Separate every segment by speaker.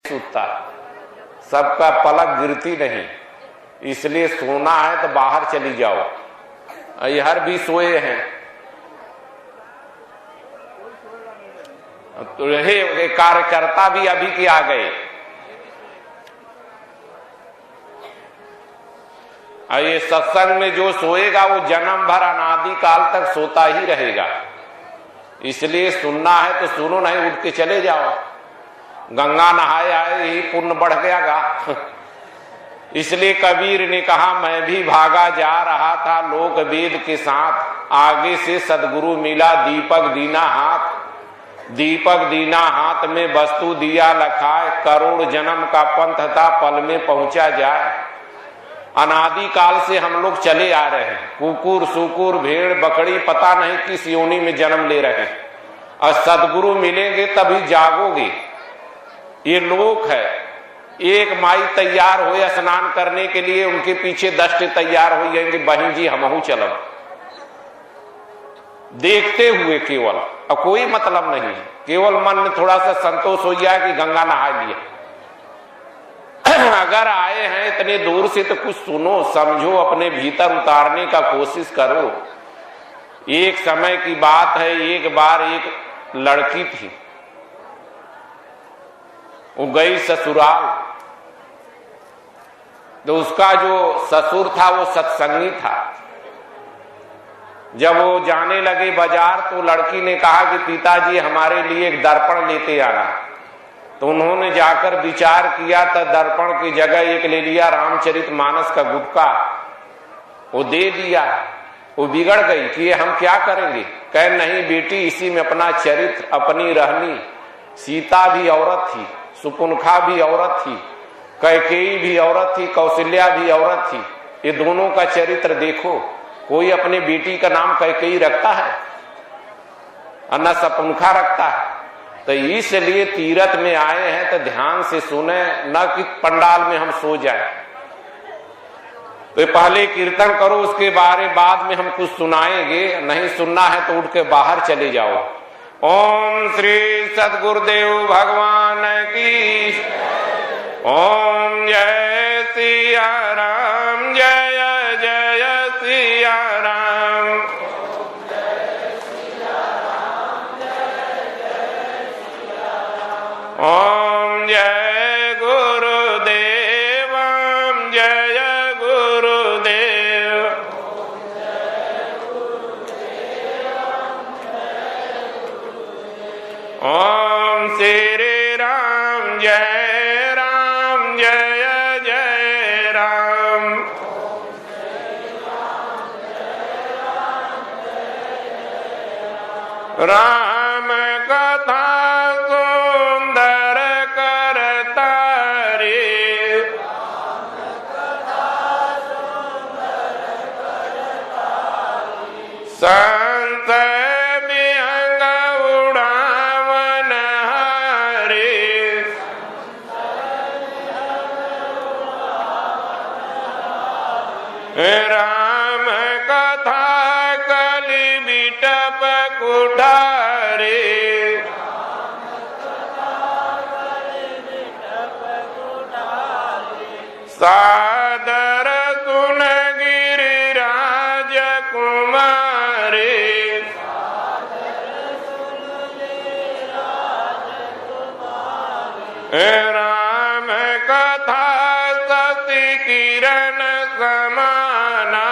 Speaker 1: सूता, सबका पलक गिरती नहीं, इसलिए सोना है तो बाहर चली जाओ। हर भी सोए हैं तो रहे, कार्यकर्ता भी अभी के आ गए। ये सत्संग में जो सोएगा वो जन्म भर अनादि काल तक सोता ही रहेगा, इसलिए सुनना है तो सुनो, नहीं उठ के चले जाओ। गंगा नहाए आए यही पुण्य बढ़ गयागा। इसलिए कबीर ने कहा, मैं भी भागा जा रहा था लोक वेद के साथ, आगे से सदगुरु मिला दीपक दीना हाथ, दीपक दीना हाथ में वस्तु दिया लखाए, करोड़ जन्म का पंथ था पल में पहुंचा जाए। अनादि काल से हम लोग चले आ रहे हैं, कुकुर सुकुर भेड़ बकरी पता नहीं किस योनि में जन्म ले रहे हैं, और सदगुरु मिलेंगे तभी जागोगे। ये लोक है, एक माई तैयार हो स्नान करने के लिए, उनके पीछे 10 तैयार हो जाएंगे, बहन जी हमहू चलब, देखते हुए केवल, और कोई मतलब नहीं है, केवल मन में थोड़ा सा संतोष हो जाए कि गंगा नहा लिया। अगर आए हैं इतने दूर से तो कुछ सुनो समझो, अपने भीतर उतारने का कोशिश करो। एक समय की बात है, एक बार एक लड़की थी, वो गई ससुराल, तो उसका जो ससुर था वो सत्संगी था। जब वो जाने लगे बाजार तो लड़की ने कहा कि पिताजी हमारे लिए एक दर्पण लेते आना। तो उन्होंने जाकर विचार किया तो दर्पण की जगह एक ले लिया रामचरितमानस का गुटका, वो दे दिया। वो बिगड़ गई कि ये हम क्या करेंगे। कह नहीं बेटी, इसी में अपना चरित्र, अपनी रहनी। सीता भी औरत थी, सुपुनखा भी औरत थी, कैकेयी भी औरत थी, कौशल्या भी औरत थी। ये दोनों का चरित्र देखो। कोई अपने बेटी का नाम कैकेयी रखता है और न सुपुनखा रखता है। तो इसलिए तीरथ में आए हैं तो ध्यान से सुने, न कि पंडाल में हम सो जाए। तो पहले कीर्तन करो, उसके बाद में हम कुछ सुनाएंगे। नहीं सुनना है तो उठ के बाहर चले जाओ। ओम श्री सद्गुरुदेव भगवान की। ओम जय सिया राम, जय जय सिया राम। ओम जय गुरुदेव, जय गुरुदेव। ओम श्री राम, जय राम, जय जय राम। राम कथा संत बिहंग उड़ावन हरे। राम कथा कलि बिटप कुठारे। सादर सुन गिरिराज कुमारे। राम कथा सती किरण समाना।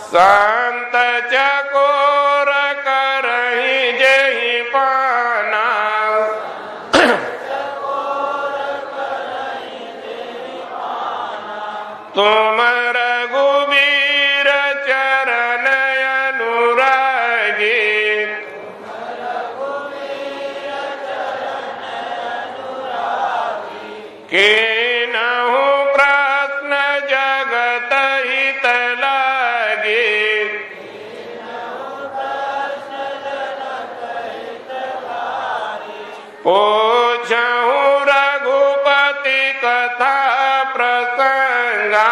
Speaker 1: संत चकोर करहि जेहि पाना। तुम रघुबीर चरण अनुरागी। कीनहु प्रश्न जगत हित लागे। पूछहु रघुपति कथा प्रसंगा।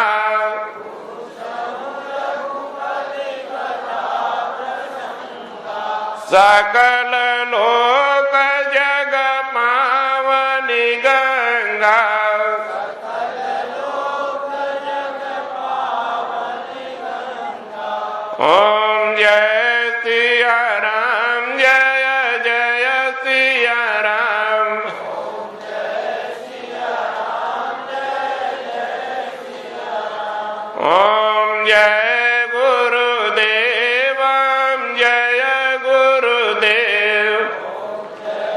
Speaker 1: सकल लोक जग पावनी गंगा, ओम जय सिया राम, जय जय सिया राम, ओम जय सिया राम, जय जय सिया राम, ओम जय गुरुदेव, जय गुरुदेव, ओम जय गुरुदेव, जय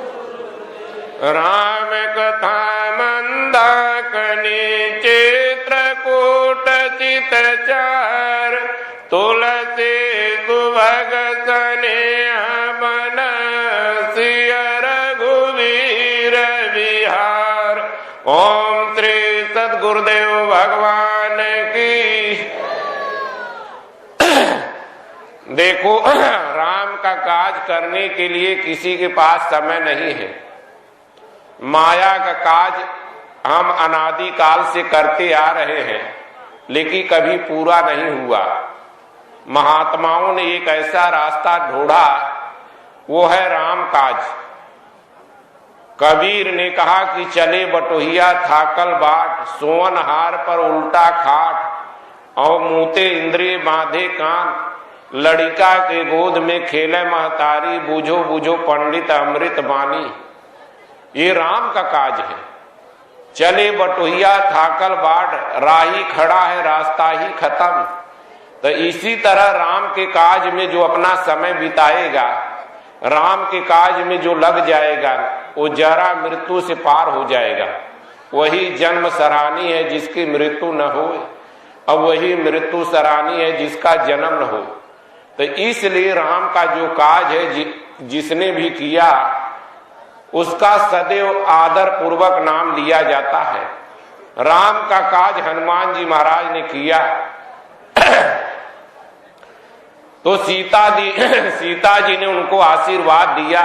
Speaker 1: गुरुदेव। राम कथा मंदाकिनी चित्रकूट चितचार, तुलसी सुभग स्नेह मन सिय रघुवीर विहार। ओम श्री सद्गुरुदेव भगवान की। देखो, राम का काज करने के लिए किसी के पास समय नहीं है। माया का काज हम अनादि काल से करते आ रहे हैं, लेकिन कभी पूरा नहीं हुआ। महात्माओं ने एक ऐसा रास्ता ढूंढा, वो है राम काज। कबीर ने कहा कि चले बटोहिया थाकल बाट, सोवन हार पर उल्टा खाट, और मूते इंद्रिय बांधे कान, लड़िका के गोद में खेले महतारी, बूझो बूझो पंडित अमृत बानी। ये राम का काज है। चले बटोहिया थाकल बाट, राही खड़ा है रास्ता ही खत्म। तो इसी तरह राम के काज में जो अपना समय बिताएगा, राम के काज में जो लग जाएगा, वो जरा मृत्यु से पार हो जाएगा। वही जन्म सरानी है जिसकी मृत्यु न हो, अब वही मृत्यु सरानी है जिसका जन्म न हो। तो इसलिए राम का जो काज है, जिसने भी किया उसका सदैव आदर पूर्वक नाम लिया जाता है। राम का काज हनुमान जी महाराज ने किया। तो सीता जी ने उनको आशीर्वाद दिया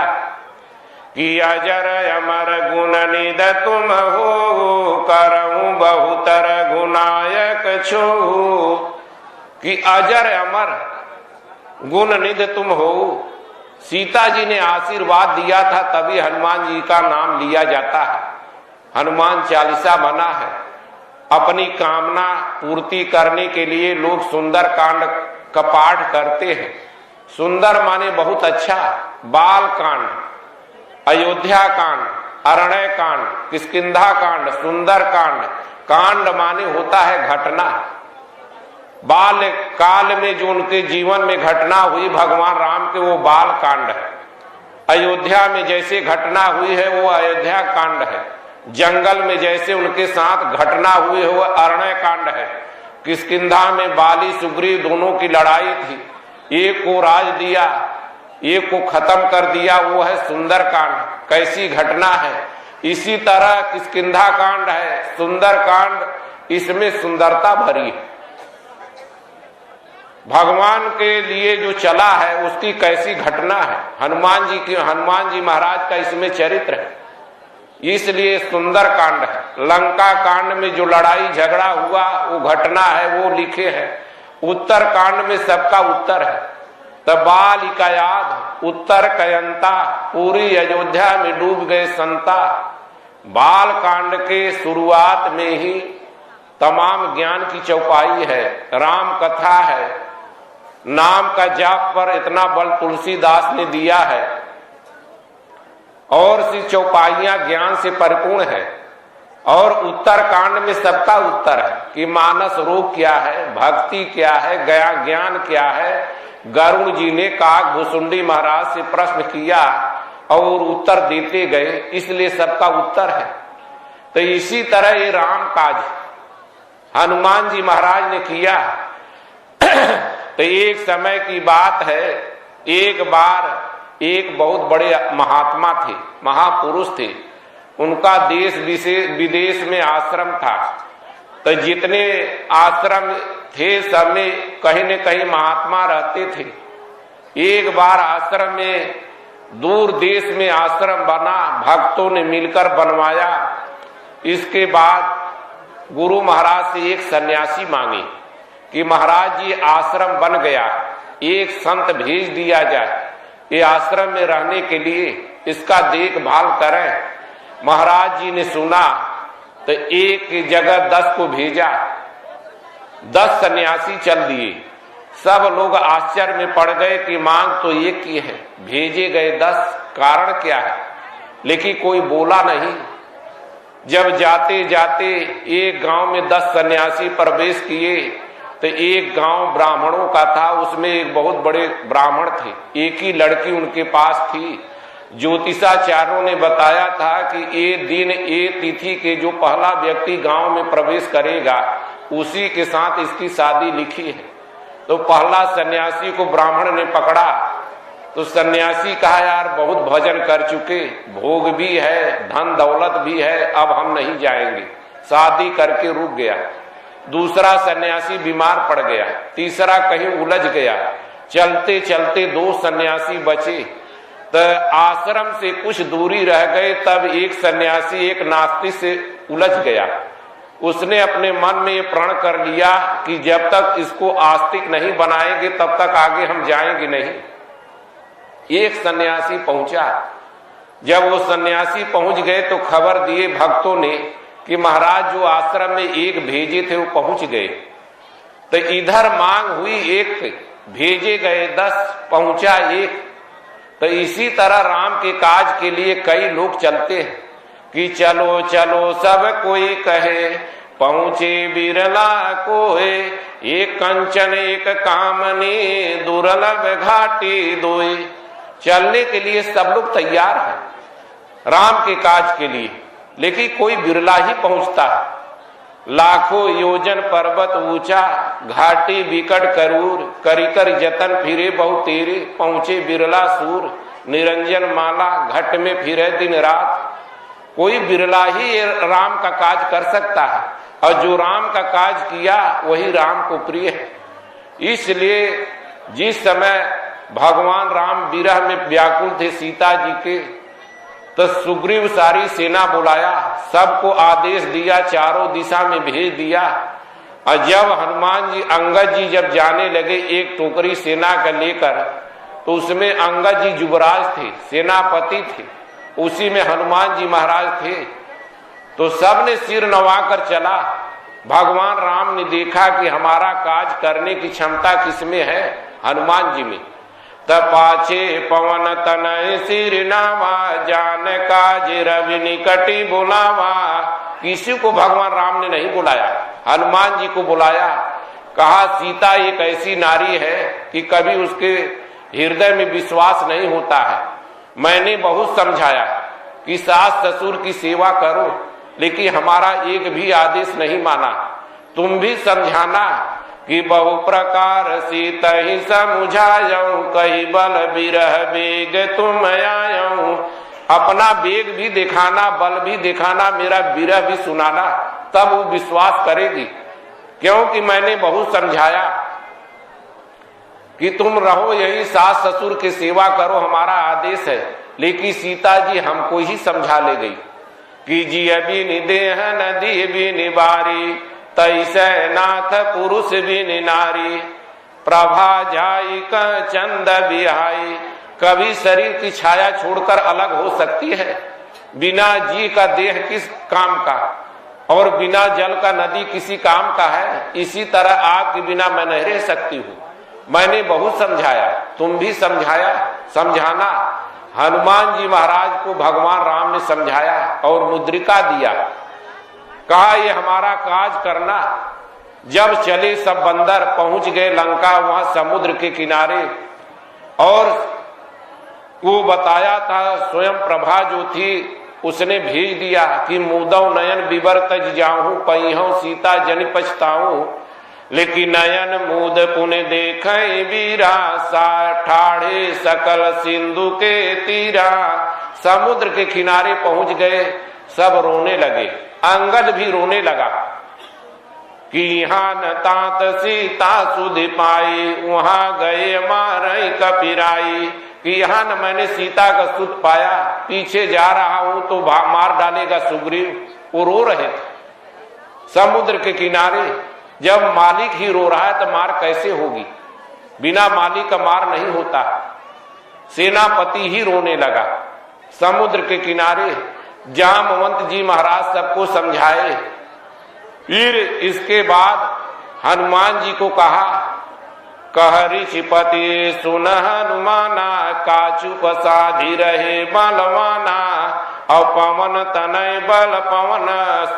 Speaker 1: कि अजर अमर गुण निध तुम हो, करऊं बहुतर गुनायक छो। कि अजर अमर गुण निध तुम हो। सीता जी ने आशीर्वाद दिया था, तभी हनुमान जी का नाम लिया जाता है। हनुमान चालीसा बना है। अपनी कामना पूर्ति करने के लिए लोग सुंदर कांड का पाठ करते हैं। सुंदर माने बहुत अच्छा। बाल कांड, अयोध्या कांड, अरण्य कांड, किष्किंधा कांड, सुंदर कांड। कांड माने होता है घटना। बाल काल में जो उनके जीवन में घटना हुई भगवान राम के, वो बाल कांड है। अयोध्या में जैसे घटना हुई है वो अयोध्या कांड है। जंगल में जैसे उनके साथ घटना हुई है वो अरण्य कांड है। किष्किंधा में बाली सुग्रीव दोनों की लड़ाई थी, एक को राज दिया, एक को खत्म कर दिया, वो है सुंदर कांड। कैसी घटना है। इसी तरह किष्किंधा कांड है, सुंदर कांड, इसमें सुंदरता भरी है। भगवान के लिए जो चला है उसकी कैसी घटना है। हनुमान जी महाराज का इसमें चरित्र है, इसलिए सुंदर कांड है। लंका कांड में जो लड़ाई झगड़ा हुआ वो घटना है, वो लिखे है। उत्तर कांड में सबका उत्तर है। तब बाल का याद उत्तर कयंता, पूरी अयोध्या में डूब गए संता। बाल कांड के शुरुआत में ही तमाम ज्ञान की चौपाई है, राम कथा है। नाम का जाप पर इतना बल तुलसीदास ने दिया है, और सी चौपाइयां ज्ञान से परिपूर्ण है। और उत्तर कांड में सबका उत्तर है कि मानस रूप क्या है, भक्ति क्या है, गया ज्ञान क्या है। गरुण जी ने काग भुसुंडी महाराज से प्रश्न किया और उत्तर देते गए, इसलिए सबका उत्तर है। तो इसी तरह ये राम काज हनुमान जी महाराज ने किया। तो एक समय की बात है, एक बार एक बहुत बड़े महात्मा थे, महापुरुष थे। उनका देश विदेश में आश्रम था। तो जितने आश्रम थे सब में कहीं न कहीं महात्मा रहते थे। एक बार आश्रम में, दूर देश में आश्रम बना, भक्तों ने मिलकर बनवाया। इसके बाद गुरु महाराज से एक सन्यासी मांगे कि महाराज जी आश्रम बन गया, एक संत भेज दिया जाए ये आश्रम में रहने के लिए, इसका देखभाल करें। महाराज जी ने सुना तो एक जगह 10 को भेजा, 10 सन्यासी चल दिए। सब लोग आश्चर्य में पड़ गए कि मांग तो एक की है, भेजे गए 10, कारण क्या है? लेकिन कोई बोला नहीं। जब जाते जाते एक गांव में 10 सन्यासी प्रवेश किए तो एक गांव ब्राह्मणों का था, उसमें एक बहुत बड़े ब्राह्मण थे, एक ही लड़की उनके पास थी। ज्योतिषाचार्यों ने बताया था कि ये दिन ये तिथि के जो पहला व्यक्ति गांव में प्रवेश करेगा उसी के साथ इसकी शादी लिखी है। तो पहला सन्यासी को ब्राह्मण ने पकड़ा तो सन्यासी कहा, यार बहुत भजन कर चुके, भोग भी है, धन दौलत भी है, अब हम नहीं जाएंगे, शादी करके रुक गया। दूसरा सन्यासी बीमार पड़ गया, तीसरा कहीं उलझ गया। चलते चलते 2 सन्यासी बचे। तो आश्रम से कुछ दूरी रह गए, तब एक सन्यासी एक नास्तिक से उलझ गया। उसने अपने मन में ये प्रण कर लिया कि जब तक इसको आस्तिक नहीं बनाएंगे तब तक आगे हम जाएंगे नहीं। एक सन्यासी पहुंचा। जब वो सन्यासी पहुंच गए तो खबर दिए भक्तों ने कि महाराज जो आश्रम में एक भेजे थे वो पहुंच गए। तो इधर मांग हुई एक, भेजे गए 10, पहुंचा एक। तो इसी तरह राम के काज के लिए कई लोग चलते हैं कि चलो चलो सब कोई कहे, पहुंचे बिरला कोय, एक कंचन एक कामनी, दुर्लभ घाटी दोय। चलने के लिए सब लोग तैयार हैं राम के काज के लिए, लेकिन कोई बिरला ही पहुंचता है। लाखों योजन पर्वत ऊंचा, घाटी विकट करूर, करिकर जतन फिरे बहु तेरे, पहुंचे बिरला सूर, निरंजन माला घट में फिरे दिन रात। कोई बिरला ही राम का काज कर सकता है, और जो राम का काज किया वही राम को प्रिय है। इसलिए जिस समय भगवान राम विरह में व्याकुल थे सीता जी के, तो सुग्रीव सारी सेना बुलाया, सबको आदेश दिया, चारों दिशा में भेज दिया। और जब हनुमान जी अंगद जी जब जाने लगे एक टोकरी सेना का लेकर, तो उसमें अंगद जी युवराज थे, सेनापति थे, उसी में हनुमान जी महाराज थे। तो सबने सिर नवाकर चला। भगवान राम ने देखा कि हमारा काज करने की क्षमता किसमें है, हनुमान जी में। तपाचे पवन तनय सिर नावा, जान काज रवि निकटी बुलावा। किसी को भगवान राम ने नहीं बुलाया, हनुमान जी को बुलाया। कहा सीता एक ऐसी नारी है कि कभी उसके हृदय में विश्वास नहीं होता है। मैंने बहुत समझाया कि सास ससुर की सेवा करो, लेकिन हमारा एक भी आदेश नहीं माना। तुम भी समझाना कि बहु प्रकार सीत ही समझाऊं, कही बल बिरह बेग तुम आयऊं। अपना बेग भी दिखाना, बल भी दिखाना, मेरा बिरह भी सुनाना, तब वो विश्वास करेगी। क्योंकि मैंने बहुत समझाया कि तुम रहो यही, सास ससुर की सेवा करो, हमारा आदेश है। लेकिन सीता जी हमको ही समझा ले गई कि जी अभी निदेह नदी भी निबारी, तैसे नाथ पुरुष भी नारी, प्रभा जाई का चंद बिहाई। कभी शरीर की छाया छोड़कर अलग हो सकती है, बिना जी का देह किस काम का, और बिना जल का नदी किसी काम का है। इसी तरह आग के बिना मैं नहीं रह सकती हूँ। मैंने बहुत समझाया, तुम भी समझाया, समझाना। हनुमान जी महाराज को भगवान राम ने समझाया और मुद्रिका दिया, कहा ये हमारा काज करना। जब चले सब बंदर पहुंच गए लंका, वहां समुद्र के किनारे, और वो बताया था स्वयं प्रभा जो थी उसने भेज दिया कि मुदव नयन विवर तज जाऊं, पहियों सीता जन पछताऊं। लेकिन नयन मुद पुण्य देखें वीरा, सा ठाड़े सकल सिंधु के तीरा। समुद्र के किनारे पहुंच गए, सब रोने लगे, अंगद भी रोने लगा कि यहाँ न तात सीता सुध पाई, वहां गए मारई कपिराई। कि यहाँ न मैंने सीता का सुध पाया, पीछे जा रहा हूं तो मार डालेगा सुग्रीव। वो रो रहे थे समुद्र के किनारे। जब मालिक ही रो रहा है तो मार कैसे होगी? बिना मालिक का मार नहीं होता। सेनापति ही रोने लगा। समुद्र के किनारे जामवंत जी महाराज सबको समझाए। फिर इसके बाद हनुमान जी को कहा, कह ऋषिपति सुन हनुमाना, काचु पसाधि रहे बलवाना, और पवन तनय बल पवन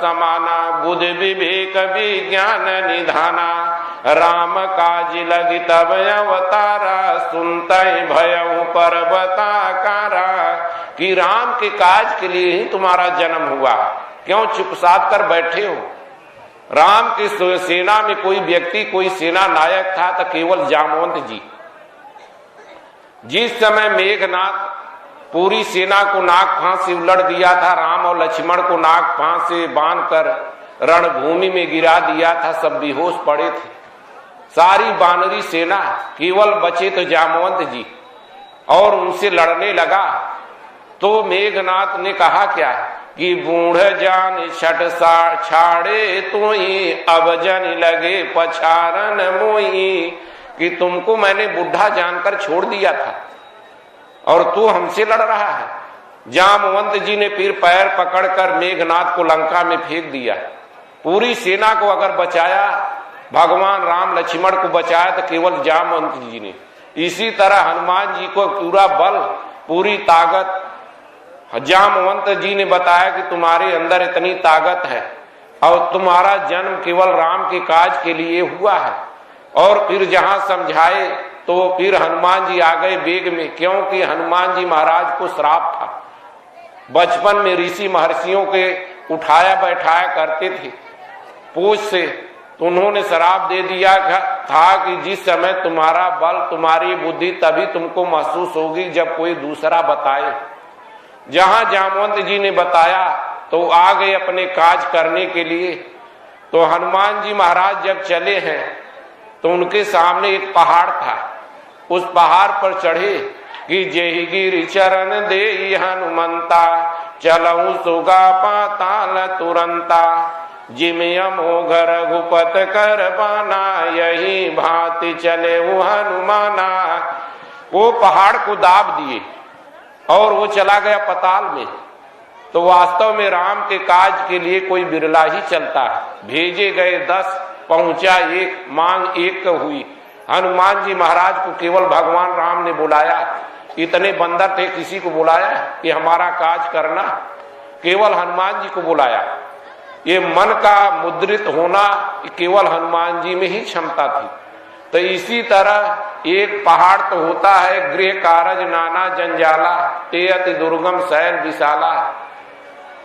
Speaker 1: समाना, बुध विवेक विज्ञान निधाना, राम काज लगी तब अवतारा, सुनतय भयउ पर्वताकारा। कि राम के काज के लिए ही तुम्हारा जन्म हुआ, क्यों चुपचाप कर बैठे हो? राम की सेना में कोई व्यक्ति, कोई सेना नायक था तो केवल जामवंत जी। जिस समय मेघनाथ पूरी सेना को नाग फांस से उलट दिया था, राम और लक्ष्मण को नाग फांस से बांधकर रणभूमि में गिरा दिया था, सब बेहोश पड़े थे। सारी बानरी सेना, केवल बचे तो जामवंत जी, और उनसे लड़ने लगा। तो मेघनाथ ने कहा क्या कि बूढ़ जान छठ छाड़े तोई, अब जन लगे पछारन मोई। कि तुमको मैंने बुढ़ा जानकर छोड़ दिया था और तू हमसे लड़ रहा है। जामवंत जी ने फिर पैर पकड़कर मेघनाथ को लंका में फेंक दिया। पूरी सेना को अगर बचाया, भगवान राम लक्ष्मण को बचाया तो केवल जामवंत जी ने। इसी तरह हनुमान जी को पूरा बल, पूरी ताकत जामवंत जी ने बताया कि तुम्हारे अंदर इतनी ताकत है और तुम्हारा जन्म केवल राम के काज के लिए हुआ है। और फिर जहां समझाए तो फिर हनुमान जी आ गए वेग में, क्योंकि हनुमान जी महाराज को श्राप था। बचपन में ऋषि महर्षियों के उठाया बैठाया करते थे पूछ से, तो उन्होंने श्राप दे दिया था कि जिस समय तुम्हारा बल, तुम्हारी बुद्धि तभी तुमको महसूस होगी जब कोई दूसरा बताए। जहां जामवंत जी ने बताया तो आ गए अपने काज करने के लिए। तो हनुमान जी महाराज जब चले हैं तो उनके सामने एक पहाड़ था। उस पहाड़ पर चढ़े कि जेहि गिरि चरण देई हनुमंता, चलऊ सुगा पाताल तुरंता, जिमि अमोघ रघुपत कर बाना, यही भांति चले हनुमाना। वो पहाड़ को दाब दिए और वो चला गया पताल में। तो वास्तव में राम के काज के लिए कोई बिरला ही चलता है। भेजे गए 10, पहुंचा 1, मांग 1 हुई। हनुमान जी महाराज को केवल भगवान राम ने बुलाया। इतने बंदर थे, किसी को बुलाया कि हमारा काज करना? केवल हनुमान जी को बुलाया। ये मन का मुद्रित होना केवल हनुमान जी में ही क्षमता थी। तो इसी तरह एक पहाड़ तो होता है, गृह कारज नाना जंजाला, ते अति दुर्गम शैल विशाला।